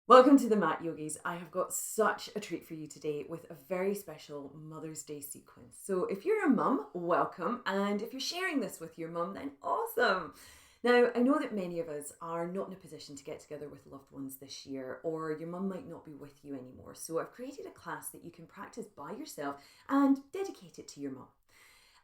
Welcome to the Mat Yogis. I have got such a treat for you today with a very special Mother's Day sequence. So if you're a mum, welcome. And if you're sharing this with your mum, then awesome. Now, I know that many of us are not in a position to get together with loved ones this year, or your mum might not be with you anymore. So I've created a class that you can practice by yourself and dedicate it to your mum.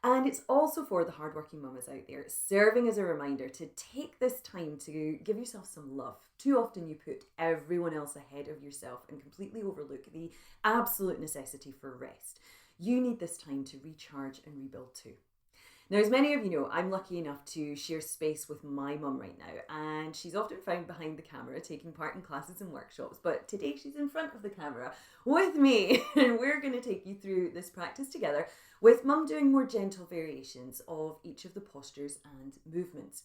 And it's also for the hardworking mamas out there, serving as a reminder to take this time to give yourself some love. Too often you put everyone else ahead of yourself and completely overlook the absolute necessity for rest. You need this time to recharge and rebuild too. Now, as many of you know, I'm lucky enough to share space with my mum right now, and she's often found behind the camera taking part in classes and workshops, but today she's in front of the camera with me, and we're going to take you through this practice together, with mum doing more gentle variations of each of the postures and movements.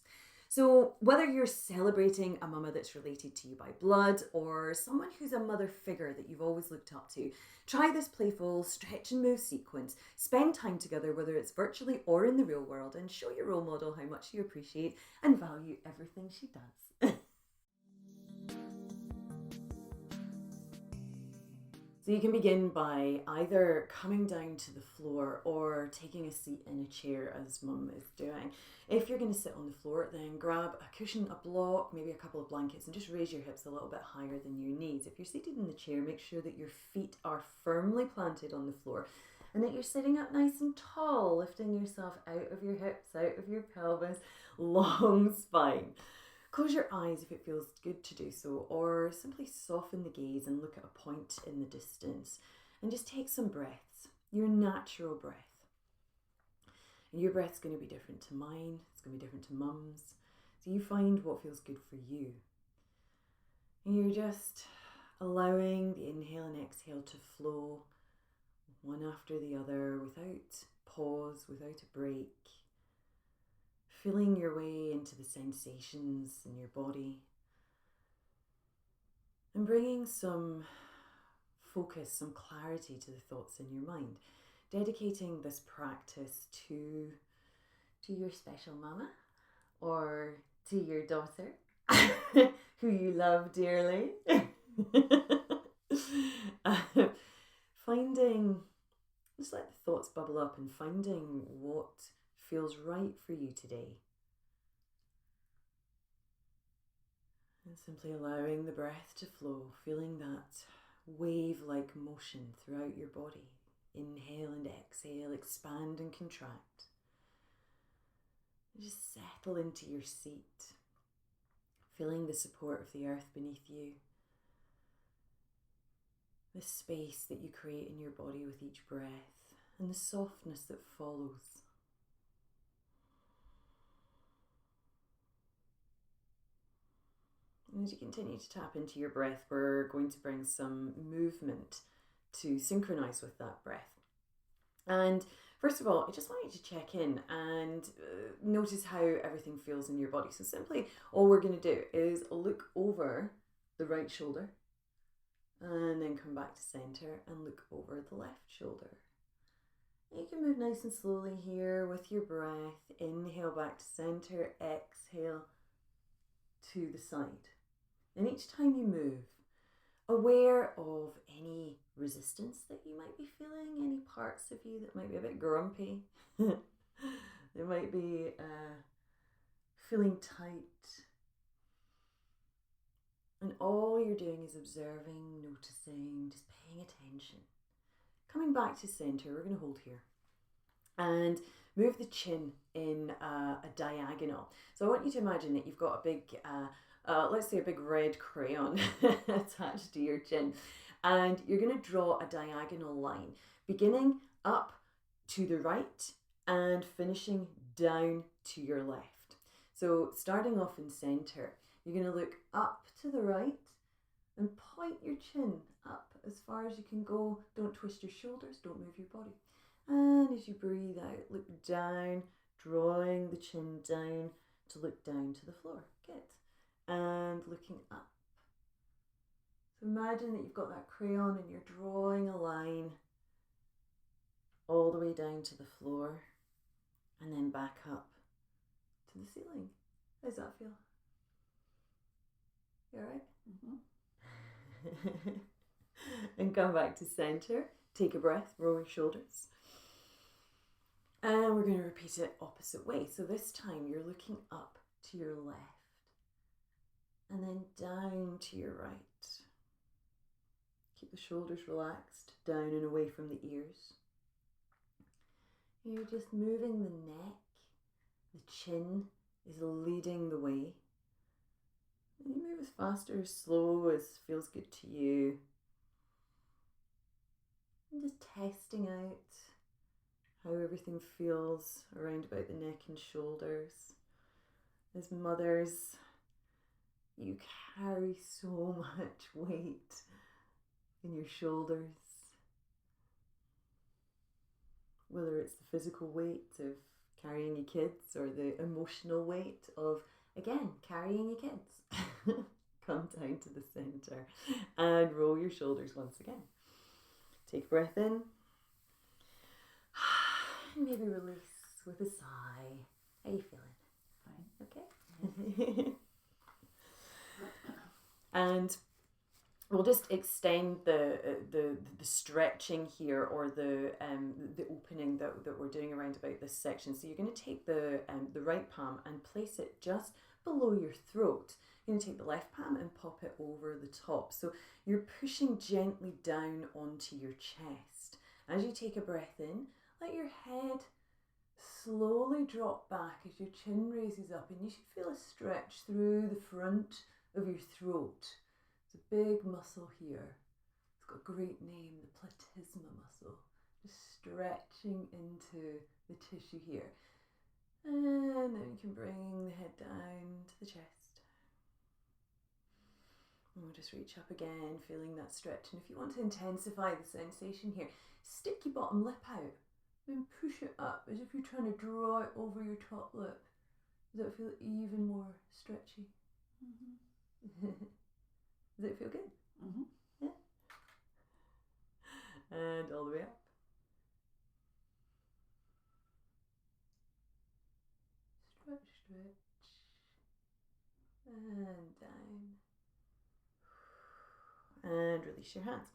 So whether you're celebrating a mama that's related to you by blood or someone who's a mother figure that you've always looked up to, try this playful stretch and move sequence. Spend time together, whether it's virtually or in the real world, and show your role model how much you appreciate and value everything she does. So you can begin by either coming down to the floor or taking a seat in a chair as mum is doing. If you're going to sit on the floor, then grab a cushion, a block, maybe a couple of blankets, and just raise your hips a little bit higher than your knees. If you're seated in the chair, make sure that your feet are firmly planted on the floor and that you're sitting up nice and tall, lifting yourself out of your hips, out of your pelvis, long spine. Close your eyes if it feels good to do so, or simply soften the gaze and look at a point in the distance. And just take some breaths, your natural breath. And your breath's going to be different to mine, it's going to be different to mum's. So you find what feels good for you. And you're just allowing the inhale and exhale to flow one after the other without pause, without a break. Feeling your way into the sensations in your body and bringing some focus, some clarity to the thoughts in your mind. Dedicating this practice to your special mama or to your daughter who you love dearly. Finding, just let the thoughts bubble up and finding what feels right for you today. And simply allowing the breath to flow, feeling that wave-like motion throughout your body. Inhale and exhale, expand and contract. Just settle into your seat, feeling the support of the earth beneath you. The space that you create in your body with each breath and the softness that follows. And as you continue to tap into your breath, we're going to bring some movement to synchronize with that breath. And first of all, I just want you to check in and notice how everything feels in your body. So simply, all we're going to do is look over the right shoulder and then come back to center and look over the left shoulder. You can move nice and slowly here with your breath. Inhale back to center, exhale to the side. And each time you move, aware of any resistance that you might be feeling, any parts of you that might be a bit grumpy. They might be feeling tight. And all you're doing is observing, noticing, just paying attention. Coming back to center, we're going to hold here. And move the chin in a diagonal. So I want you to imagine that you've got a big, let's say a big red crayon attached to your chin. And you're going to draw a diagonal line, beginning up to the right and finishing down to your left. So starting off in center, you're going to look up to the right and point your chin up as far as you can go. Don't twist your shoulders, don't move your body. And as you breathe out, look down, drawing the chin down to look down to the floor. Good. And looking up. So imagine that you've got that crayon and you're drawing a line all the way down to the floor and then back up to the ceiling. How does that feel? You all right? And come back to center. Take a breath, roll your shoulders. And we're going to repeat it opposite way. So this time you're looking up to your left and then down to your right. Keep the shoulders relaxed, down and away from the ears. You're just moving the neck. The chin is leading the way. And you move as fast or as slow as feels good to you. And just testing out how everything feels around about the neck and shoulders. As mothers, you carry so much weight in your shoulders. Whether it's the physical weight of carrying your kids or the emotional weight of, again, carrying your kids. Come down to the center and roll your shoulders once again. Take a breath in. And maybe release with a sigh. How are you feeling? Fine. Okay. And we'll just extend the stretching here, or the opening that we're doing around about this section. So you're going to take the right palm and place it just below your throat. You're going to take the left palm and pop it over the top. So you're pushing gently down onto your chest. As you take a breath in, let your head slowly drop back as your chin raises up, and you should feel a stretch through the front of your throat. It's a big muscle here. It's got a great name, the platysma muscle. Just stretching into the tissue here. And then you can bring the head down to the chest. And we'll just reach up again, feeling that stretch. And if you want to intensify the sensation here, stick your bottom lip out. Then push it up as if you're trying to draw it over your top lip. Does that feel even more stretchy? Mm-hmm. Does it feel good? Mm-hmm. Yeah. And all the way up. Stretch, stretch. And down. And release your hands.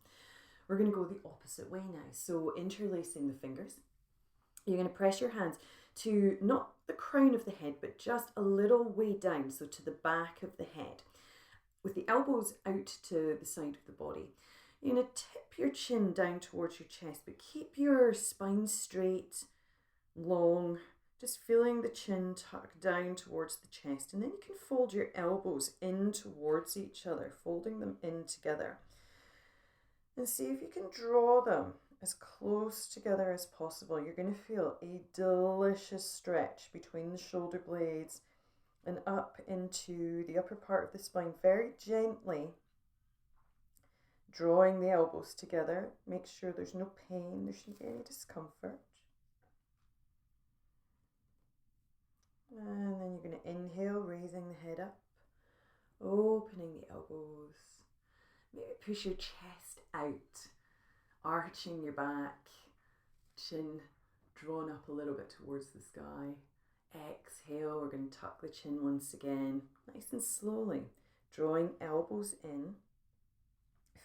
We're going to go the opposite way now. So interlacing the fingers. You're going to press your hands to not the crown of the head, but just a little way down, so to the back of the head, with the elbows out to the side of the body. You're going to tip your chin down towards your chest, but keep your spine straight, long, just feeling the chin tuck down towards the chest. And then you can fold your elbows in towards each other, folding them in together. And see if you can draw them as close together as possible. You're going to feel a delicious stretch between the shoulder blades and up into the upper part of the spine. Very gently drawing the elbows together. Make sure there's no pain, there shouldn't be any discomfort. And then you're going to inhale, raising the head up, opening the elbows. Maybe push your chest out, arching your back, chin drawn up a little bit towards the sky. Exhale, we're going to tuck the chin once again, nice and slowly, drawing elbows in,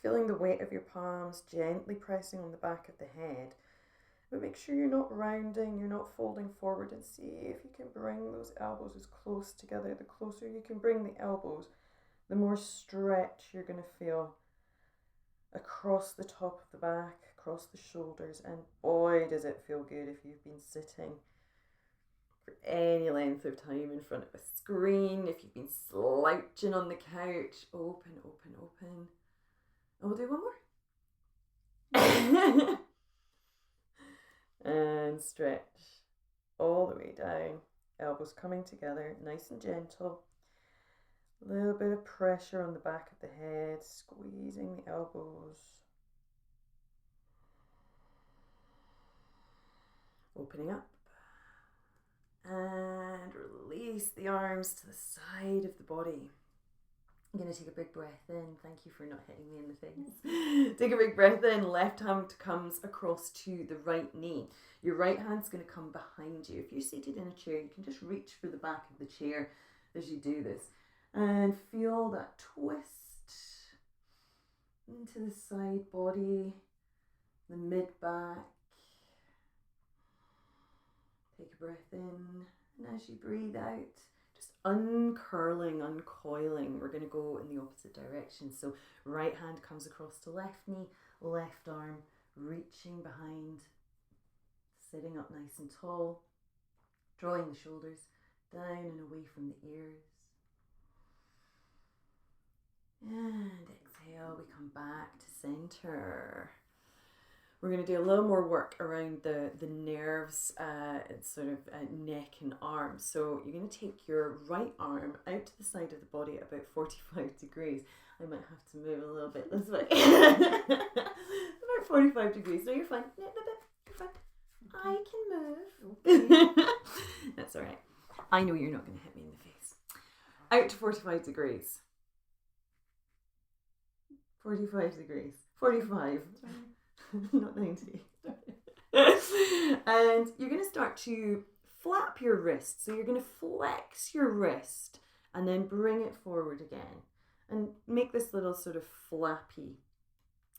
feeling the weight of your palms gently pressing on the back of the head. But make sure you're not rounding, you're not folding forward, and see if you can bring those elbows as close together. The closer you can bring the elbows, the more stretch you're going to feel across the top of the back, across the shoulders, and boy does it feel good if you've been sitting for any length of time in front of a screen, if you've been slouching on the couch. Open, open, open. And we'll do one more. And stretch all the way down, elbows coming together, nice and gentle. A little bit of pressure on the back of the head, squeezing the elbows. Opening up. And release the arms to the side of the body. I'm going to take a big breath in. Thank you for not hitting me in the face. Take a big breath in. Left hand comes across to the right knee. Your right hand's going to come behind you. If you're seated in a chair, you can just reach for the back of the chair as you do this. And feel that twist into the side body, the mid-back. Take a breath in, and as you breathe out, just uncurling, uncoiling. We're going to go in the opposite direction. So right hand comes across to left knee, left arm reaching behind, sitting up nice and tall, drawing the shoulders down and away from the ears. And exhale, we come back to center. We're going to do a little more work around the nerves, sort of neck and arms. So you're going to take your right arm out to the side of the body at about 45 degrees. I might have to move a little bit this way. About 45 degrees. No, you're fine. No, you're fine. Okay. I can move. Okay. That's all right. I know you're not going to hit me in the face. Out to 45 degrees. 45 degrees. 45. Not 90. And you're going to start to flap your wrist. So you're going to flex your wrist and then bring it forward again. And make this little sort of flappy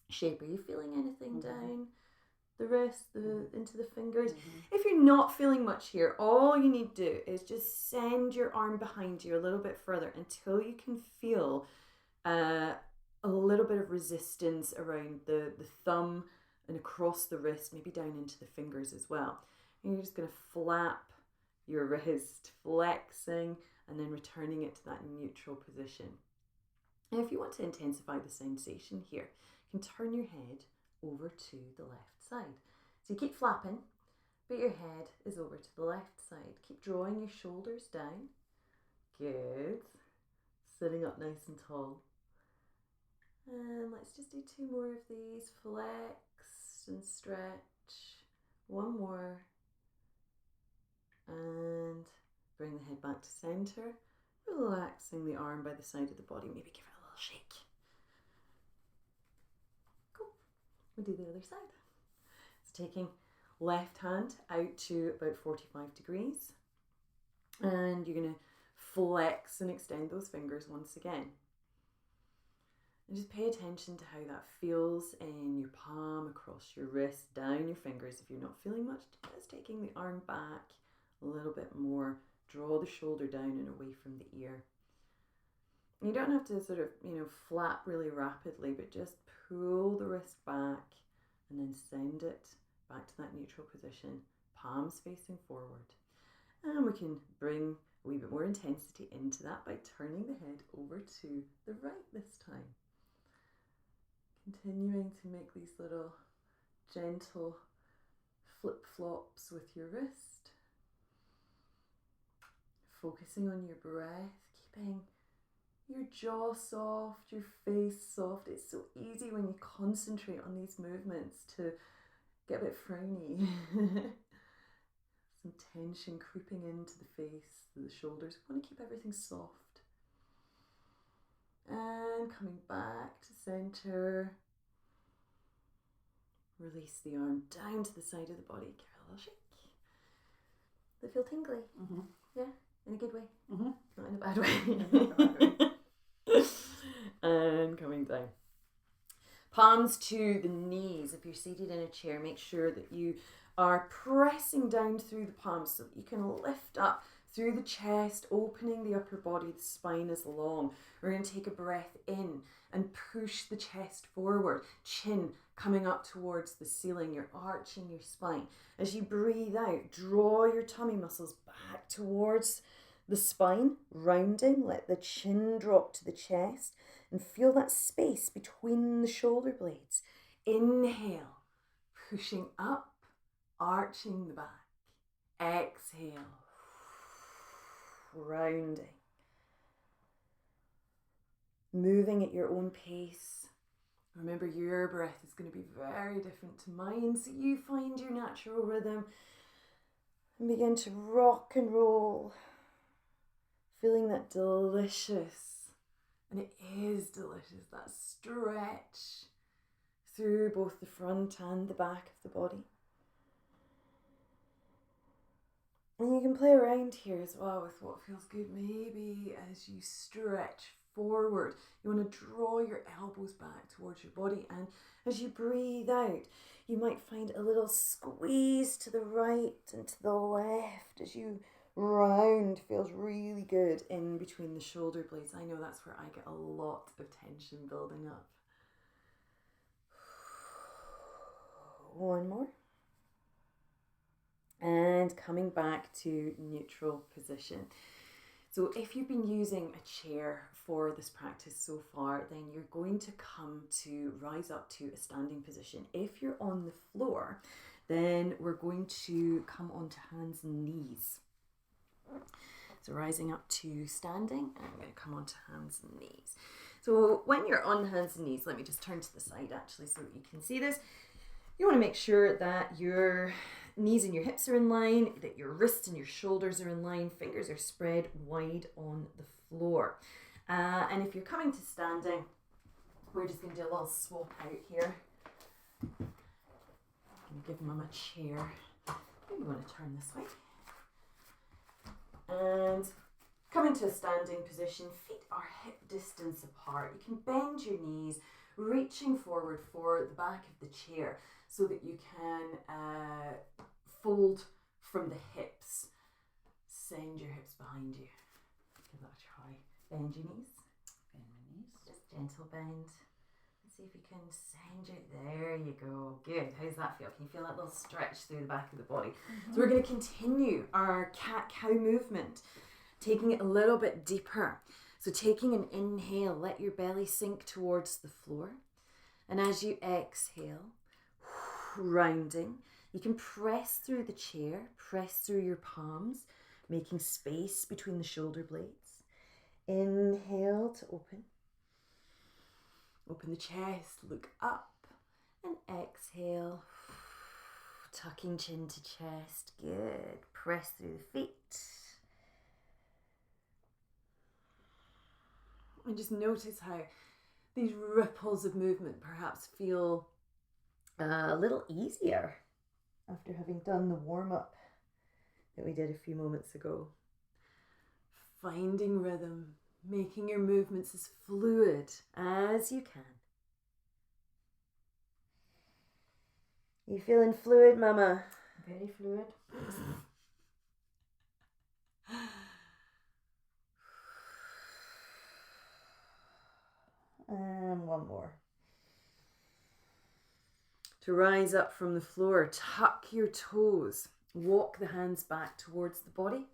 shape. Are you feeling anything down the wrist, into the fingers? If you're not feeling much here, all you need to do is just send your arm behind you a little bit further until you can feel a little bit of resistance around the thumb and across the wrist, maybe down into the fingers as well. And you're just going to flap your wrist, flexing, and then returning it to that neutral position. And if you want to intensify the sensation here, you can turn your head over to the left side. So you keep flapping, but your head is over to the left side. Keep drawing your shoulders down. Good. Sitting up nice and tall. And let's just do 2 more of these. Flex and stretch. 1 more. And bring the head back to center. Relaxing the arm by the side of the body. Maybe give it a little shake. Cool. We do the other side. So taking left hand out to about 45 degrees. And you're going to flex and extend those fingers once again. And just pay attention to how that feels in your palm, across your wrist, down your fingers. If you're not feeling much, just taking the arm back a little bit more. Draw the shoulder down and away from the ear. And you don't have to sort of, flap really rapidly, but just pull the wrist back and then send it back to that neutral position, palms facing forward. And we can bring a wee bit more intensity into that by turning the head over to the right this time. Continuing to make these little gentle flip-flops with your wrist. Focusing on your breath, keeping your jaw soft, your face soft. It's so easy when you concentrate on these movements to get a bit frowny. Some tension creeping into the face, the shoulders. We want to keep everything soft. And coming back to center. Release the arm down to the side of the body. Give it a little shake. Does it feel tingly? Yeah? In a good way? Not in a bad way. And coming down. Palms to the knees. If you're seated in a chair, make sure that you are pressing down through the palms so that you can lift up through the chest, opening the upper body. The spine is long. We're going to take a breath in and push the chest forward. Chin coming up towards the ceiling. You're arching your spine. As you breathe out, draw your tummy muscles back towards the spine, rounding. Let the chin drop to the chest and feel that space between the shoulder blades. Inhale, pushing up, arching the back. Exhale, rounding. Moving at your own pace. Remember, your breath is going to be very different to mine, so you find your natural rhythm and begin to rock and roll, feeling that delicious, and it is delicious, that stretch through both the front and the back of the body. And you can play around here as well with what feels good, maybe as you stretch forward. You want to draw your elbows back towards your body, and as you breathe out, you might find a little squeeze to the right and to the left as you round. Feels really good in between the shoulder blades. I know that's where I get a lot of tension building up. One more. And coming back to neutral position. So if you've been using a chair for this practice so far, then you're going to come to rise up to a standing position. If you're on the floor, then we're going to come onto hands and knees. So rising up to standing, and I'm going to come onto hands and knees. So when you're on hands and knees, let me just turn to the side actually so that you can see this. You want to make sure that your knees and your hips are in line, that your wrists and your shoulders are in line, fingers are spread wide on the floor. And if you're coming to standing, we're just going to do a little swap out here. I'm give Mum a chair. Maybe want to turn this way. And come into a standing position. Feet are hip distance apart. You can bend your knees, reaching forward for the back of the chair so that you can fold from the hips. Send your hips behind you. Give that a try. Bend your knees. Bend my knees. Just gentle bend. Let's see if you can send your, there you go. Good. How does that feel? Can you feel that little stretch through the back of the body? So we're going to continue our cat-cow movement, taking it a little bit deeper. So taking an inhale, let your belly sink towards the floor. And as you exhale, rounding, you can press through the chair, press through your palms, making space between the shoulder blades. Inhale to open. Open the chest, look up, and exhale, tucking chin to chest. Good. Press through the feet. And just notice how these ripples of movement perhaps feel a little easier after having done the warm-up that we did a few moments ago. Finding rhythm, making your movements as fluid as you can. You feeling fluid, Mama? Very fluid. And one more. To rise up from the floor, tuck your toes, walk the hands back towards the body,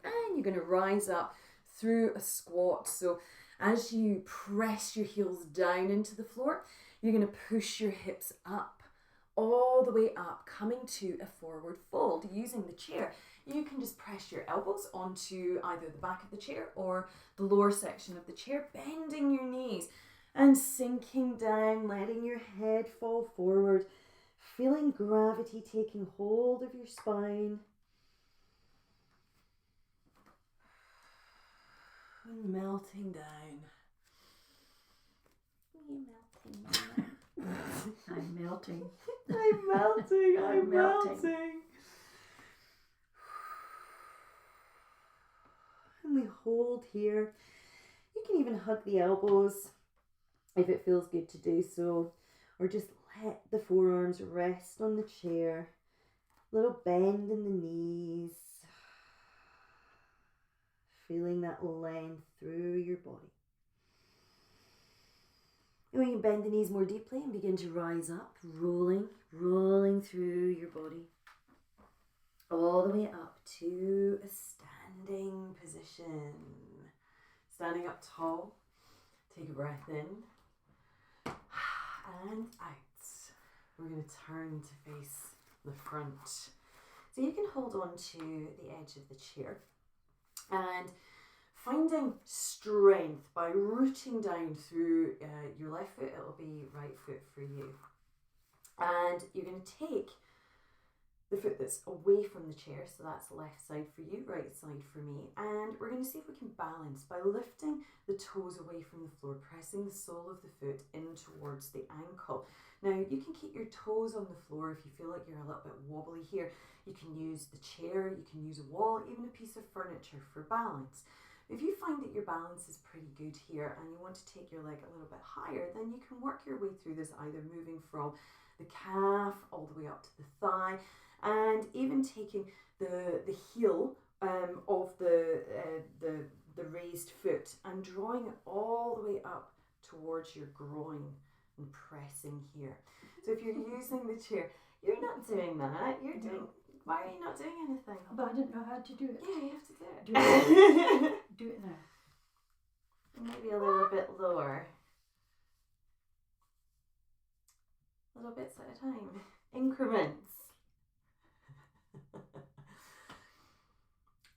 and you're going to rise up through a squat. So as you press your heels down into the floor, you're going to push your hips up, all the way up, coming to a forward fold using the chair. You can just press your elbows onto either the back of the chair or the lower section of the chair, bending your knees and sinking down, letting your head fall forward, feeling gravity taking hold of your spine. And melting down. Are you melting, Mama? I'm melting. I'm melting. I'm melting. And we hold here. You can even hug the elbows if it feels good to do so, or just let the forearms rest on the chair. Little bend in the knees. Feeling that length through your body. And we can bend the knees more deeply and begin to rise up, rolling through your body. All the way up to a standing position. Standing up tall. Take a breath in. And out. We're going to turn to face the front. So you can hold on to the edge of the chair. And finding strength by rooting down through your left foot, it'll be right foot for you. And you're going to take the foot that's away from the chair, so that's left side for you, right side for me. And we're going to see if we can balance by lifting the toes away from the floor, pressing the sole of the foot in towards the ankle. Now you can keep your toes on the floor if you feel like you're a little bit wobbly here. You can use the chair, you can use a wall, even a piece of furniture for balance. If you find that your balance is pretty good here and you want to take your leg a little bit higher, then you can work your way through this, either moving from the calf all the way up to the thigh, and even taking the heel of the raised foot and drawing it all the way up towards your groin and pressing here. So if you're using the chair, you're not doing that. You're doing. Why are you not doing anything? But I didn't know how to do it. Yeah, you have to do it. Do it. Do it now. Maybe a little bit lower. Little bits at a time. Increments.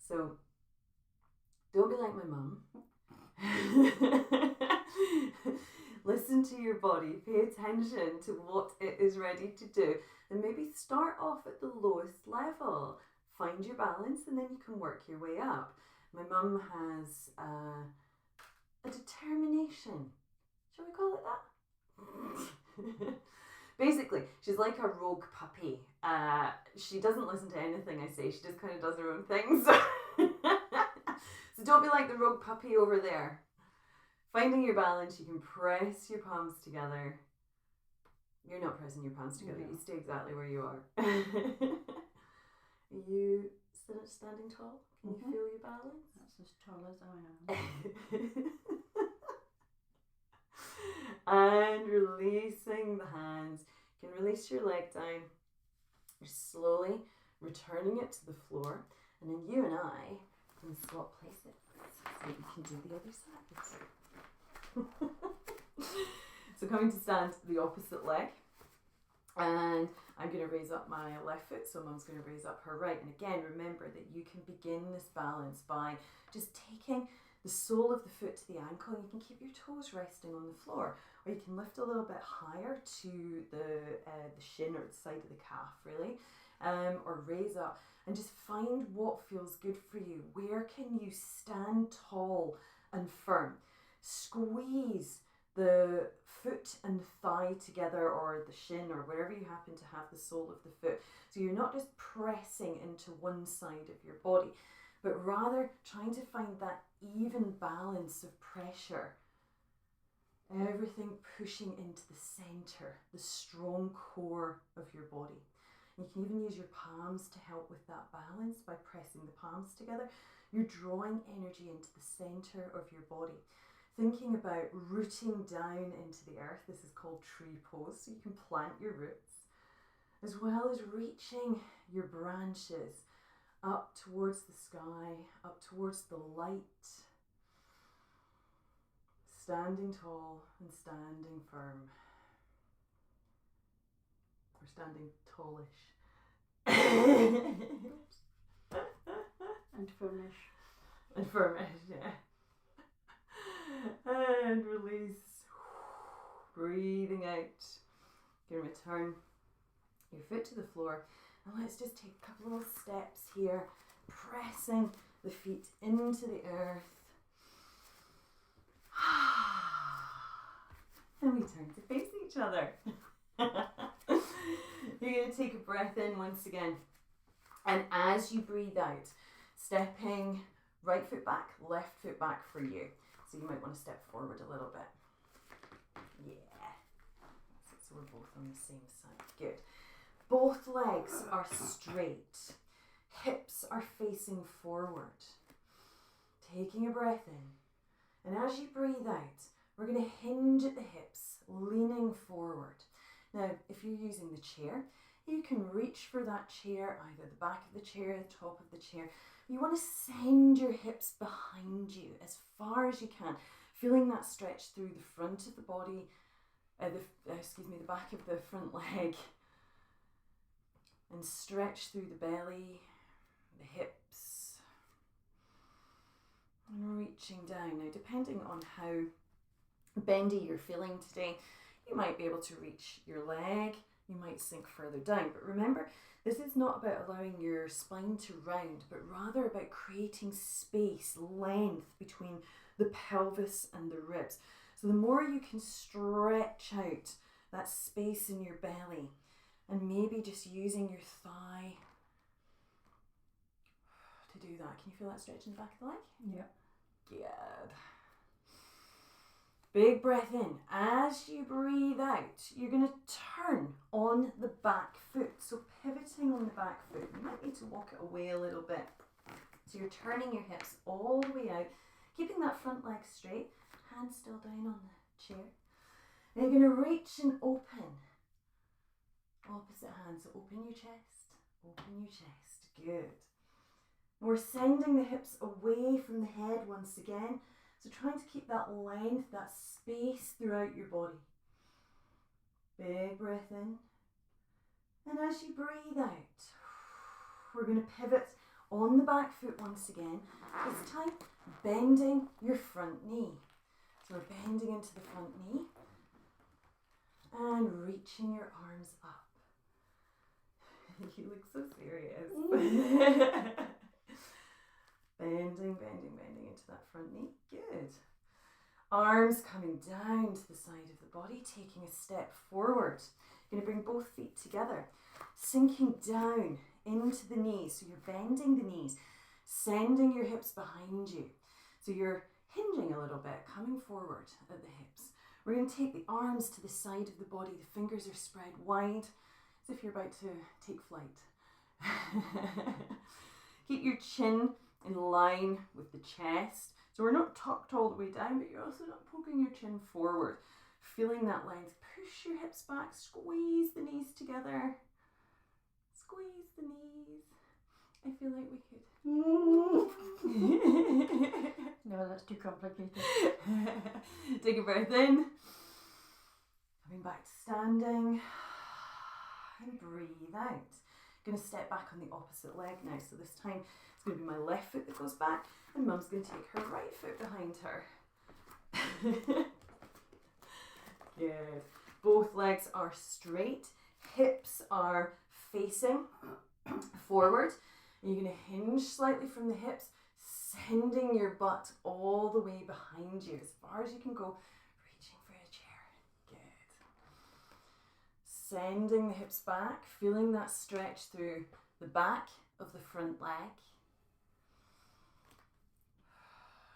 So, don't be like my mum. Listen to your body. Pay attention to what it is ready to do. And maybe start off at the lowest level. Find your balance and then you can work your way up. My mum has a determination. Shall we call it that? Basically, she's like a rogue puppy. She doesn't listen to anything I say. She just kind of does her own thing. So don't be like the rogue puppy over there. Finding your balance, you can press your palms together. You're not pressing your palms together. No. You stay exactly where you are. Are you standing tall? Can you feel your balance? That's as tall as I am. And releasing the hands. You can release your leg down. You're slowly returning it to the floor. And then you and I can swap places so you can do the other side. So coming to stand the opposite leg, and I'm going to raise up my left foot, so Mum's going to raise up her right. And again, remember that you can begin this balance by just taking the sole of the foot to the ankle, and you can keep your toes resting on the floor, or you can lift a little bit higher to the shin or the side of the calf, really, or raise up and just find what feels good for you. Where can you stand tall and firm? Squeeze the foot and thigh together, or the shin, or wherever you happen to have the sole of the foot. So you're not just pressing into one side of your body, but rather trying to find that even balance of pressure. Everything pushing into the center, the strong core of your body. You can even use your palms to help with that balance by pressing the palms together. You're drawing energy into the center of your body. Thinking about rooting down into the earth. This is called tree pose, so you can plant your roots, as well as reaching your branches up towards the sky, up towards the light. Standing tall and standing firm. Or standing tallish. And firmish. And firmish, yeah. And release. Breathing out. You can return your foot to the floor. And let's just take a couple of steps here, pressing the feet into the earth. And we turn to face each other. You're going to take a breath in once again. And as you breathe out, stepping right foot back, left foot back for you. So you might want to step forward a little bit. Yeah. So we're both on the same side. Good. Both legs are straight. Hips are facing forward. Taking a breath in. And as you breathe out, we're going to hinge at the hips, leaning forward. Now, if you're using the chair, you can reach for that chair, either the back of the chair, the top of the chair. You want to send your hips behind you as far as you can, feeling that stretch through the front of the body, the back of the front leg, and stretch through the belly, the hips, and reaching down. Now, depending on how bendy you're feeling today, you might be able to reach your leg, you might sink further down. But remember, this is not about allowing your spine to round, but rather about creating space, length between the pelvis and the ribs. So the more you can stretch out that space in your belly, and maybe just using your thigh to do that. Can you feel that stretch in the back of the leg? Yeah. Good. Big breath in. As you breathe out, you're going to turn on the back foot. So pivoting on the back foot. You might need to walk it away a little bit. So you're turning your hips all the way out, keeping that front leg straight, hands still down on the chair. And you're going to reach and open. Opposite hand. So open your chest, open your chest. Good. We're sending the hips away from the head once again. So trying to keep that length, that space throughout your body. Big breath in. And as you breathe out, we're going to pivot on the back foot once again. This time, bending your front knee. So we're bending into the front knee and reaching your arms up. You look so serious. Bending, bending, bending into that front knee. Good. Arms coming down to the side of the body, taking a step forward. You're going to bring both feet together, sinking down into the knees. So you're bending the knees, sending your hips behind you. So you're hinging a little bit, coming forward at the hips. We're going to take the arms to the side of the body. The fingers are spread wide, as if you're about to take flight. Keep your chin in line with the chest. So we're not tucked all the way down, but you're also not poking your chin forward. Feeling that length. Push your hips back, squeeze the knees together. Squeeze the knees. I feel like we could. No, that's too complicated. Take a breath in. Coming back to standing. And breathe out. Going to step back on the opposite leg now. So this time it's going to be my left foot that goes back, and Mum's going to take her right foot behind her. Good. Both legs are straight. Hips are facing forward. And you're going to hinge slightly from the hips, sending your butt all the way behind you as far as you can go, reaching for a chair. Good. Sending the hips back, feeling that stretch through the back of the front leg.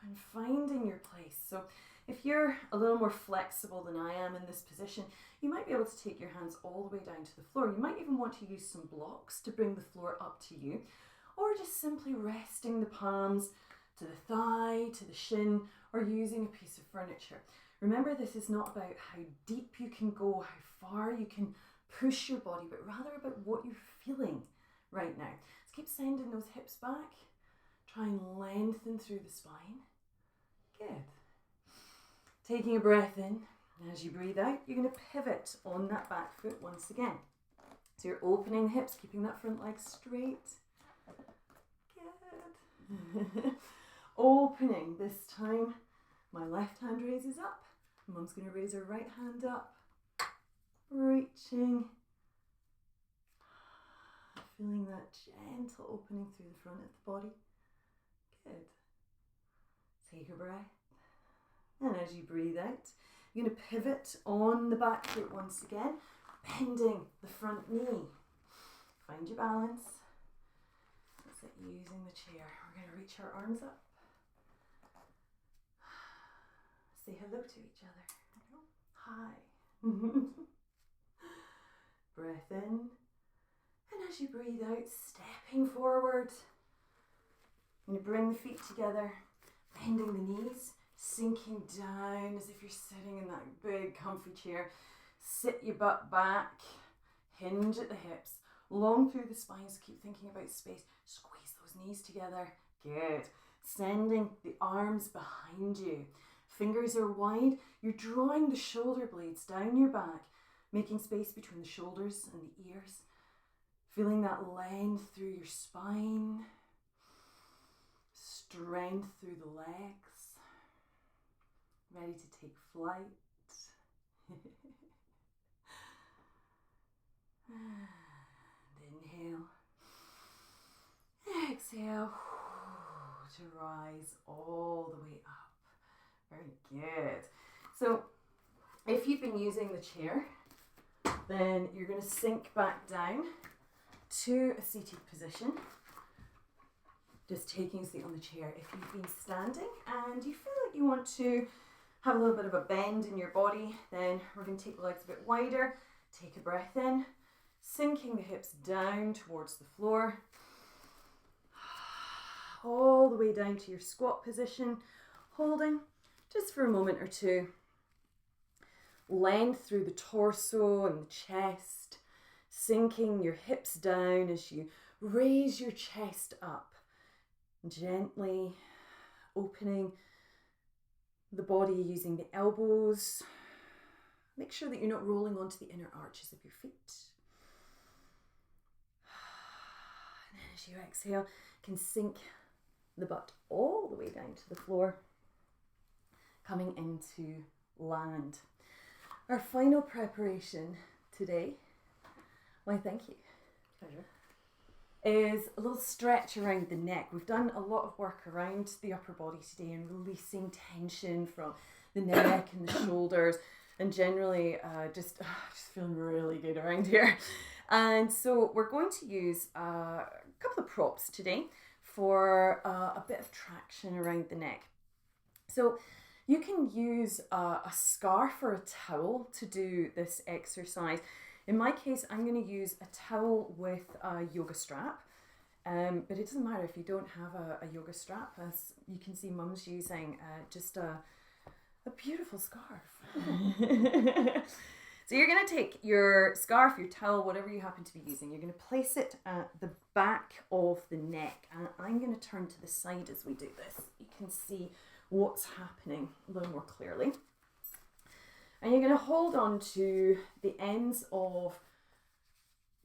And finding your place. So if you're a little more flexible than I am in this position, you might be able to take your hands all the way down to the floor. You might even want to use some blocks to bring the floor up to you, or just simply resting the palms to the thigh, to the shin, or using a piece of furniture. Remember, this is not about how deep you can go, how far you can push your body, but rather about what you're feeling right now. So keep sending those hips back. Try and lengthen through the spine. Good. Taking a breath in. As you breathe out, you're going to pivot on that back foot once again. So you're opening the hips, keeping that front leg straight. Good. Opening this time. My left hand raises up. Mum's going to raise her right hand up. Reaching. Feeling that gentle opening through the front of the body. Good. Take a breath. And as you breathe out, you're going to pivot on the back foot once again, bending the front knee. Find your balance. That's it, using the chair. We're going to reach our arms up. Say hello to each other. Hi. Breath in. And as you breathe out, stepping forward. You're going to bring the feet together, bending the knees, sinking down as if you're sitting in that big comfy chair. Sit your butt back, hinge at the hips, long through the spine, so keep thinking about space. Squeeze those knees together. Good. Sending the arms behind you. Fingers are wide. You're drawing the shoulder blades down your back, making space between the shoulders and the ears. Feeling that length through your spine. Strength through the legs. Ready to take flight. And inhale. Exhale to rise all the way up. Very good. So if you've been using the chair, then you're going to sink back down to a seated position. just taking a seat on the chair. If you've been standing and you feel like you want to have a little bit of a bend in your body, then we're going to take the legs a bit wider. Take a breath in, sinking the hips down towards the floor, all the way down to your squat position, holding just for a moment or two. Length through the torso and the chest, sinking your hips down as you raise your chest up, gently opening the body using the elbows. Make sure that you're not rolling onto the inner arches of your feet. And then as you exhale, you can sink the butt all the way down to the floor, coming into land. Our final preparation today, why thank you, Pleasure. is a little stretch around the neck. We've done a lot of work around the upper body today and releasing tension from the neck and the shoulders, and generally just feeling really good around here. And so we're going to use a couple of props today for a bit of traction around the neck. So you can use a scarf or a towel to do this exercise. In my case, I'm going to use a towel with a yoga strap, but it doesn't matter if you don't have a yoga strap. As you can see, Mum's using just a beautiful scarf. So you're going to take your scarf, your towel, whatever you happen to be using, you're going to place it at the back of the neck, and I'm going to turn to the side as we do this. You can see what's happening a little more clearly. And you're going to hold on to the ends of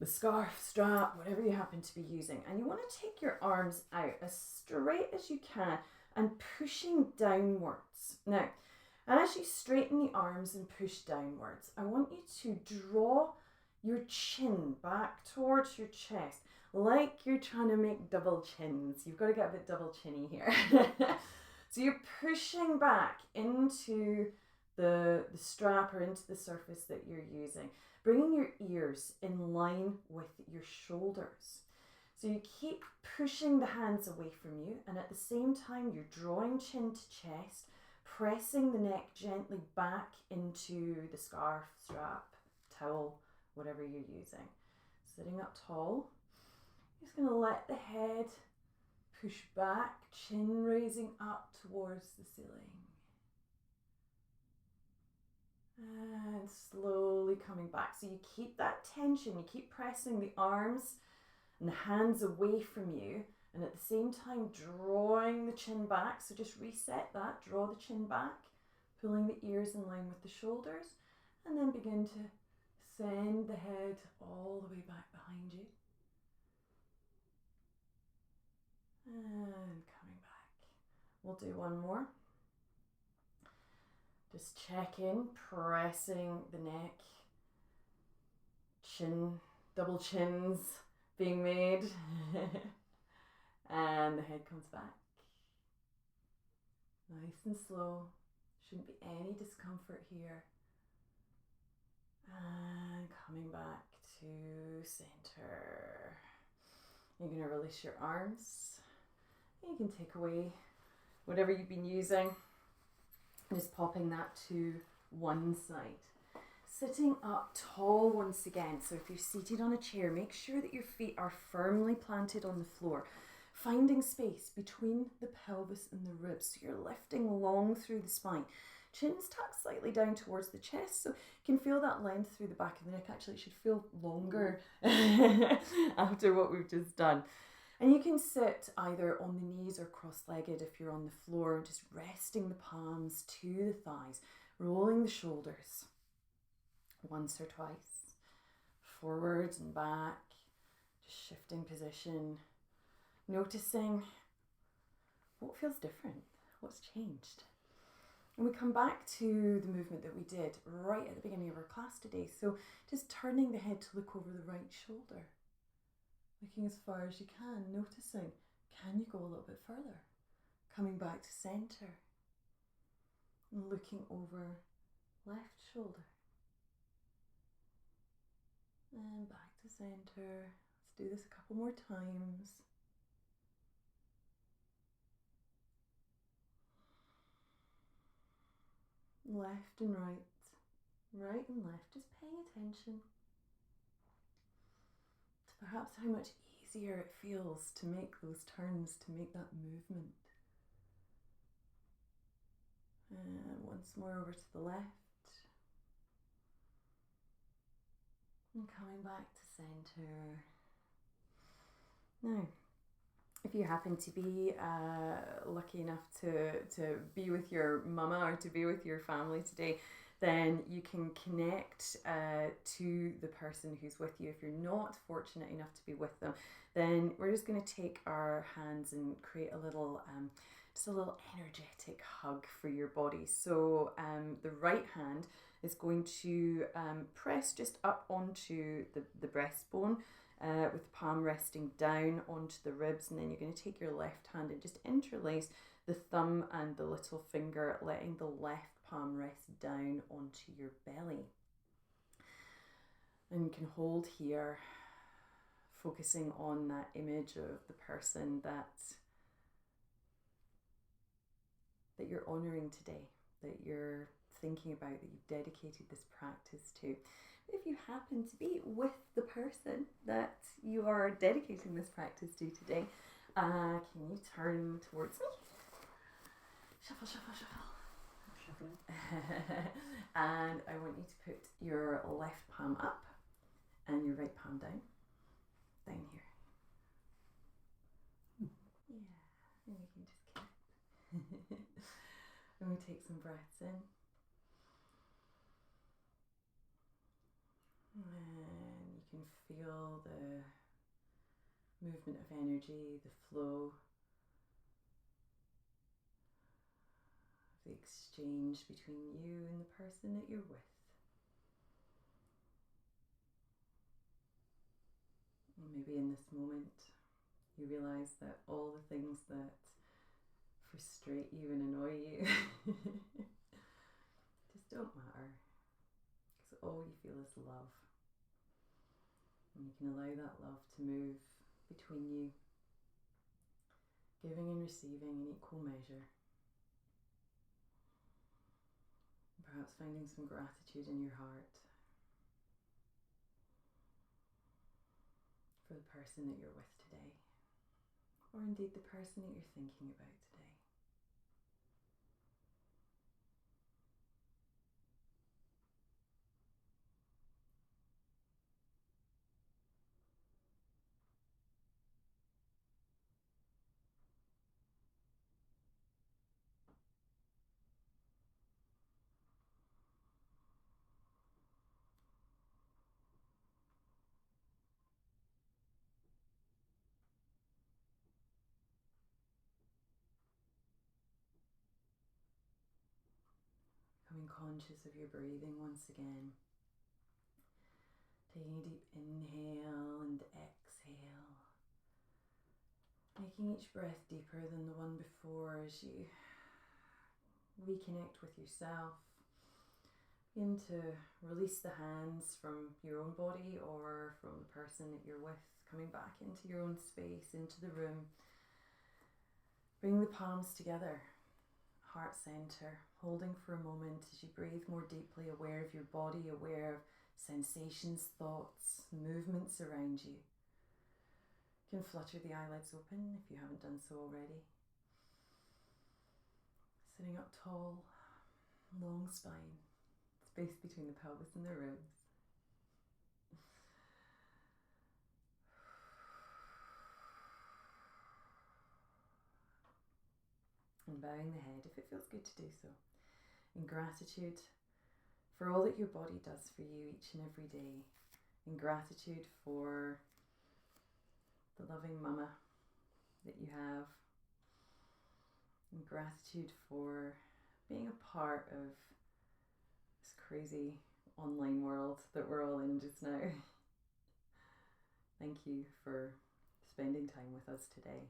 the scarf, strap, whatever you happen to be using. And you want to take your arms out as straight as you can and pushing downwards. Now, as you straighten the arms and push downwards, I want you to draw your chin back towards your chest, like you're trying to make double chins. You've got to get a bit double chinny here. So you're pushing back into the strap or into the surface that you're using, bringing your ears in line with your shoulders. So you keep pushing the hands away from you, and at the same time you're drawing chin to chest, pressing the neck gently back into the scarf, strap, towel, whatever you're using. Sitting up tall, you're just going to let the head push back, chin raising up towards the ceiling. And slowly coming back. So you keep that tension, you keep pressing the arms and the hands away from you, and at the same time drawing the chin back. So just reset that, draw the chin back, pulling the ears in line with the shoulders, and then begin to send the head all the way back behind you. And coming back. We'll do one more. Just check in, pressing the neck, chin, double chins being made. And the head comes back. Nice and slow. Shouldn't be any discomfort here. And coming back to center. You're going to release your arms. You can take away whatever you've been using. Just popping that to one side. Sitting up tall once again. So if you're seated on a chair, make sure that your feet are firmly planted on the floor. Finding space between the pelvis and the ribs. So you're lifting long through the spine. Chin's tucked slightly down towards the chest, so you can feel that length through the back of the neck. Actually, it should feel longer after what we've just done. And you can sit either on the knees or cross-legged if you're on the floor, just resting the palms to the thighs, rolling the shoulders once or twice, forwards and back, just shifting position, noticing what feels different, what's changed. And we come back to the movement that we did right at the beginning of our class today. So just turning the head to look over the right shoulder. Looking as far as you can, noticing, can you go a little bit further? Coming back to center. And looking over left shoulder. And back to center. Let's do this a couple more times. left and right, right and left, just paying attention to perhaps how much easier it feels to make those turns, to make that movement. And once more over to the left. And coming back to centre. Now, if you happen to be lucky enough to be with your mama or to be with your family today, then you can connect to the person who's with you. If you're not fortunate enough to be with them, then we're just going to take our hands and create a little, just a little energetic hug for your body. So the right hand is going to press just up onto the breastbone, with the palm resting down onto the ribs, and then you're going to take your left hand and just interlace the thumb and the little finger, letting the left palm rest down onto your belly. And you can hold here, focusing on that image of the person that you're honouring today, that you're thinking about, that you've dedicated this practice to. If you happen to be with the person that you are dedicating this practice to today, can you turn towards me? Shuffle, shuffle, shuffle. Shuffling. And I want you to put your left palm up and your right palm down here. Yeah, and you can just keep. And we take some breaths in. And you can feel the movement of energy, the flow, the exchange between you and the person that you're with. And maybe in this moment you realise that all the things that frustrate you and annoy you just don't matter, because all you feel is love. And you can allow that love to move between you, giving and receiving in equal measure. Perhaps finding some gratitude in your heart for the person that you're with today, or indeed the person that you're thinking about today. Becoming conscious of your breathing once again. Taking a deep inhale and exhale. Making each breath deeper than the one before as you reconnect with yourself. Begin to release the hands from your own body or from the person that you're with, coming back into your own space, into the room. Bring the palms together, heart center, holding for a moment as you breathe more deeply, aware of your body, aware of sensations, thoughts, movements around you. You can flutter the eyelids open if you haven't done so already. Sitting up tall, long spine, space between the pelvis and the ribs. And bowing the head if it feels good to do so. In gratitude for all that your body does for you each and every day. In gratitude for the loving mama that you have. In gratitude for being a part of this crazy online world that we're all in just now. Thank you for spending time with us today.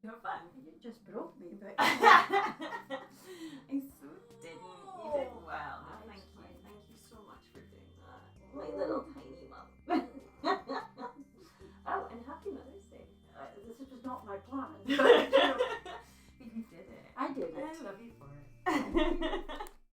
You have fun? You just broke me, but I so didn't. You did well. No, thank you. Thank you so much for doing that. My little tiny mum. I But, you did it. I did it. I love you for it.